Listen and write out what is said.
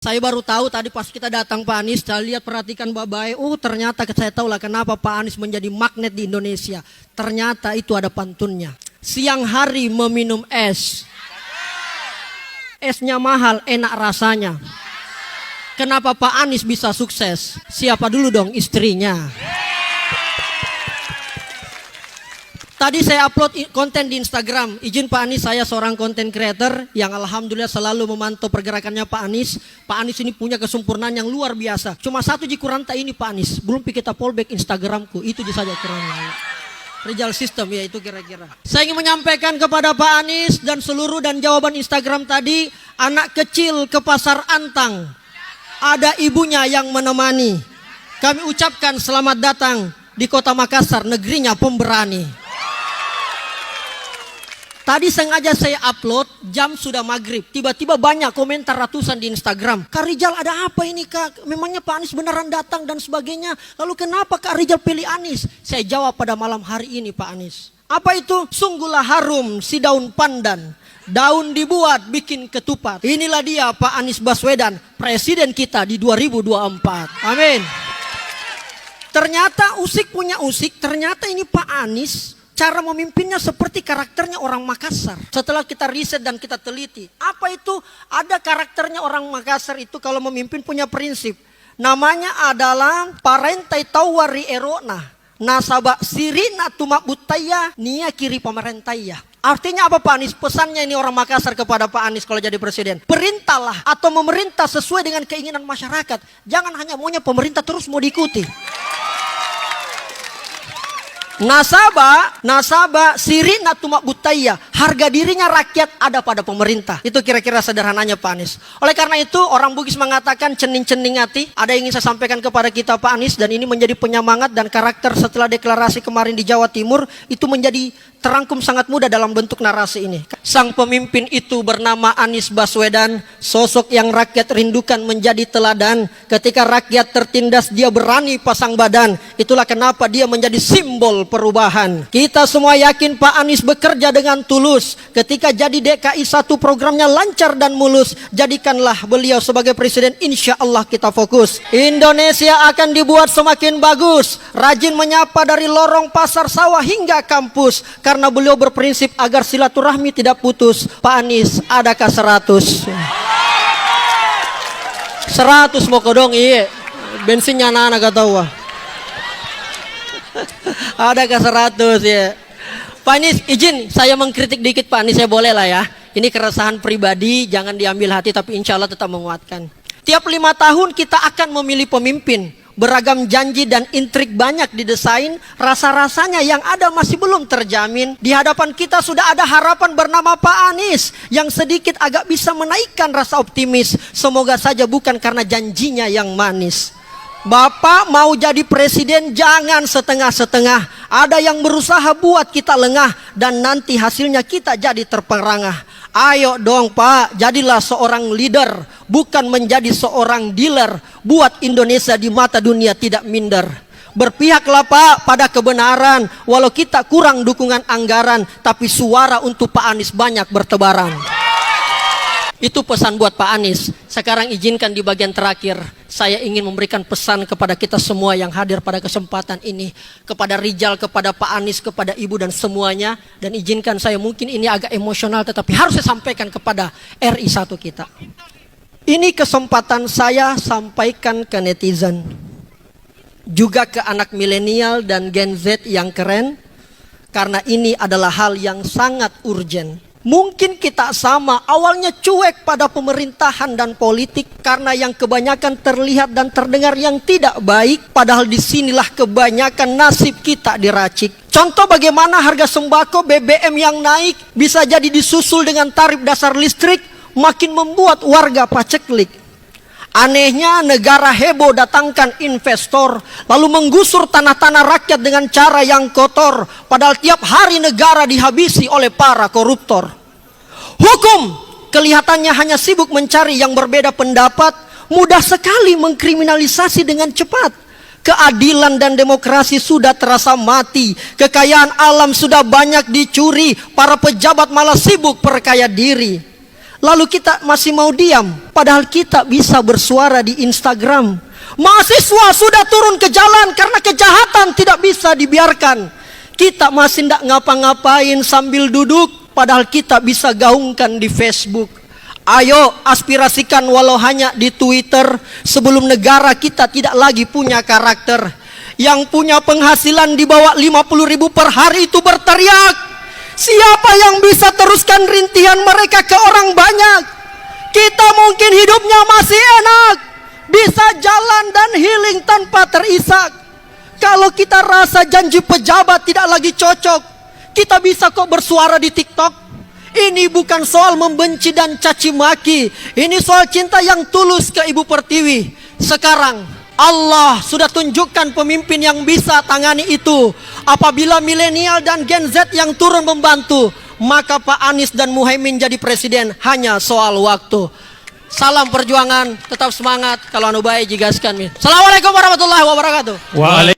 Saya baru tahu tadi pas kita datang Pak Anies, saya lihat perhatikan baik-baik. Oh ternyata saya tahu lah kenapa Pak Anies menjadi magnet di Indonesia. Ternyata itu ada pantunnya. Siang hari meminum es. Esnya mahal, enak rasanya. Kenapa Pak Anies bisa sukses? Siapa dulu dong istrinya? Tadi saya upload konten di Instagram. Izin Pak Anies, saya seorang content creator yang alhamdulillah selalu memantau pergerakannya Pak Anies. Pak Anies ini punya kesempurnaan yang luar biasa. Cuma satu kurang tak ini Pak Anies. Belum kita fallback Instagramku. Itu saja kurangnya. Rijal system ya itu kira-kira. Saya ingin menyampaikan kepada Pak Anies dan seluruh dan jawaban Instagram tadi. Anak kecil ke pasar Antang. Ada ibunya yang menemani. Kami ucapkan selamat datang di kota Makassar, negerinya pemberani. Tadi sengaja saya upload, jam sudah maghrib. Tiba-tiba banyak komentar ratusan di Instagram. Kak Rijal ada apa ini Kak? Memangnya Pak Anies beneran datang dan sebagainya. Lalu kenapa Kak Rijal pilih Anies? Saya jawab pada malam hari ini Pak Anies. Apa itu? Sungguhlah harum si daun pandan. Daun dibuat bikin ketupat. Inilah dia Pak Anies Baswedan, presiden kita di 2024. Amin. Ternyata usik punya usik. Ternyata ini Pak Anies. Cara memimpinnya seperti karakternya orang Makassar. Setelah kita riset dan kita teliti. Apa itu? Ada karakternya orang Makassar itu kalau memimpin punya prinsip. Namanya adalah parentai tawari erona. Nasaba sirina tumak butaya nia kiri pemerintaya. Artinya apa Pak Anies? Pesannya ini orang Makassar kepada Pak Anies kalau jadi presiden. Perintahlah atau memerintah sesuai dengan keinginan masyarakat. Jangan hanya maunya pemerintah terus mau diikuti. Nasaba sirina tumak butaya. Harga dirinya rakyat ada pada pemerintah. Itu kira-kira sederhananya Pak Anies. Oleh karena itu orang Bugis mengatakan cening-cening hati. Ada yang ingin saya sampaikan kepada kita Pak Anies. Dan ini menjadi penyemangat dan karakter setelah deklarasi kemarin di Jawa Timur. Itu menjadi terangkum sangat mudah dalam bentuk narasi ini. Sang pemimpin itu bernama Anies Baswedan. Sosok yang rakyat rindukan menjadi teladan. Ketika rakyat tertindas dia berani pasang badan. Itulah kenapa dia menjadi simbol perubahan. Kita semua yakin Pak Anies bekerja dengan tulus. Ketika jadi DKI 1 programnya lancar dan mulus. Jadikanlah beliau sebagai presiden. Insya Allah kita fokus. Indonesia akan dibuat semakin bagus. Rajin menyapa dari lorong pasar sawah hingga kampus. Karena beliau berprinsip agar silaturahmi tidak putus. Pak Anies adakah 100? 100 mau kodong iya. Bensinnya anak-anak gak tahu. Adakah 100 ya. Pak Anies izin saya mengkritik dikit Pak Anies, saya boleh lah ya. Ini keresahan pribadi, jangan diambil hati tapi insya Allah tetap menguatkan. Tiap 5 tahun kita akan memilih pemimpin. Beragam janji dan intrik banyak didesain. Rasa-rasanya yang ada masih belum terjamin. Di hadapan kita sudah ada harapan bernama Pak Anies. Yang sedikit agak bisa menaikkan rasa optimis. Semoga saja bukan karena janjinya yang manis. Bapak mau jadi presiden jangan setengah-setengah. Ada yang berusaha buat kita lengah. Dan nanti hasilnya kita jadi terperangah. Ayo dong Pak, jadilah seorang leader. Bukan menjadi seorang dealer. Buat Indonesia di mata dunia tidak minder. Berpihaklah Pak pada kebenaran. Walau kita kurang dukungan anggaran. Tapi suara untuk Pak Anies banyak bertebaran. Itu pesan buat Pak Anies. Sekarang izinkan di bagian terakhir saya ingin memberikan pesan kepada kita semua yang hadir pada kesempatan ini. Kepada Rijal, kepada Pak Anies, kepada Ibu dan semuanya. Dan izinkan saya mungkin ini agak emosional tetapi harus saya sampaikan kepada RI 1 kita. Ini kesempatan saya sampaikan ke netizen. Juga ke anak milenial dan Gen Z yang keren. Karena ini adalah hal yang sangat urgent. Mungkin kita sama, awalnya cuek pada pemerintahan dan politik karena yang kebanyakan terlihat dan terdengar yang tidak baik. Padahal disinilah kebanyakan nasib kita diracik. Contoh bagaimana harga sembako BBM yang naik bisa jadi disusul dengan tarif dasar listrik, makin membuat warga paceklik. Anehnya negara heboh datangkan investor, lalu menggusur tanah-tanah rakyat dengan cara yang kotor. Padahal tiap hari negara dihabisi oleh para koruptor. Hukum kelihatannya hanya sibuk mencari yang berbeda pendapat. Mudah sekali mengkriminalisasi dengan cepat. Keadilan dan demokrasi sudah terasa mati. Kekayaan alam sudah banyak dicuri. Para pejabat malah sibuk perkaya diri. Lalu kita masih mau diam, padahal kita bisa bersuara di Instagram. Mahasiswa sudah turun ke jalan karena kejahatan tidak bisa dibiarkan. Kita masih tidak ngapa-ngapain sambil duduk, padahal kita bisa gaungkan di Facebook. Ayo aspirasikan walau hanya di Twitter sebelum negara kita tidak lagi punya karakter. Yang punya penghasilan di bawah 50.000 per hari itu berteriak. Siapa yang bisa teruskan rintihan mereka ke orang banyak? Kita mungkin hidupnya masih enak, bisa jalan dan healing tanpa terisak. Kalau kita rasa janji pejabat tidak lagi cocok, kita bisa kok bersuara di TikTok. Ini bukan soal membenci dan caci maki, ini soal cinta yang tulus ke Ibu Pertiwi. Sekarang Allah sudah tunjukkan pemimpin yang bisa tangani itu. Apabila milenial dan Gen Z yang turun membantu, maka Pak Anies dan Muhaimin jadi presiden hanya soal waktu. Salam perjuangan, tetap semangat. Kalau anu baik jigaskan. Assalamualaikum warahmatullahi wabarakatuh.